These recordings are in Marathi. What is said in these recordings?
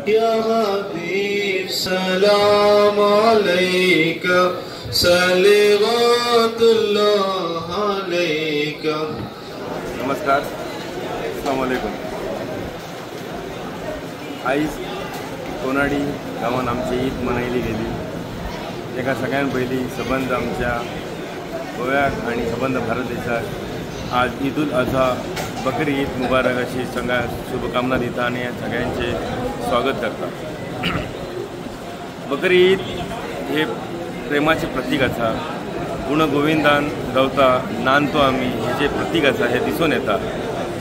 या हबीब सलाम अलैका सलवातुल्लाह अलैका। नमस्कार, अस्सलाम वालेकुम। आयज कोनाडी गांवांत आमची ईद मनयली गेली। तेका सगळ्यान पयलीं सबंद आमच्या गोव्याक आनी सबंद भारत देशाक आज ईद उल अजहा बकरी ईद मुबारक अशी सगळ्या शुभकामना दिता आनी सगळ्यांचे स्वागत करता। बकरी ईद हे प्रेमाचे प्रतीक आसा। गुण गोविंदान गावता नांदतो आमी हेचे प्रतीक आसा, हे दिसून येता।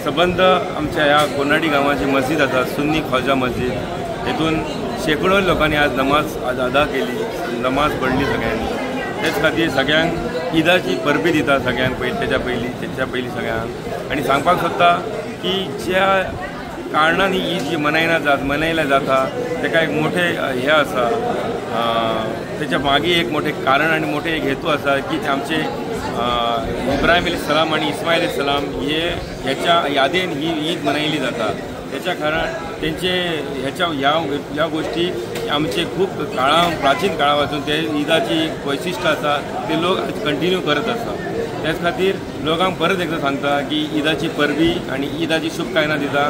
सबंद आमच्या ह्या कोनाडी गांवाची मस्जिद आसा, सुन्नी ख्वाजा मस्जिद। हेतून शेकडो लोकांनी आज नमाज अदा केली, नमाज पडली सगळ्यांनी। तेच खातीर सगळ्यांक ईदाची परबी दिता सगळ्यांक तेच्या पयलीं सगळ्यांक। आनी सांगपाक सोदता की ज्या कारणान ही ईद जी मनयल्या जाता तेका एक मोठे हे आसा, तेच्या मागीर एक मोठे कारण आनी मोठे एक हेतू आसा की आमचे इब्राहिम अलैहिस्सलाम आणि इस्माईल अलैहिस्सलाम ह्याच्या यादेन ही ईद मनयली जाता। त्याच्या कारण तेंचे ह्या गोष्टी आमचे खूप प्राचीन काळापासून ते ईदाची वैशिष्ट्य आसा, ते लोक कंटिन्यू करत आसा। त्याच खातीर लोकांक परत एकदा सांगता की ईदाची परबी आणि ईदाची शुभकामना दिता।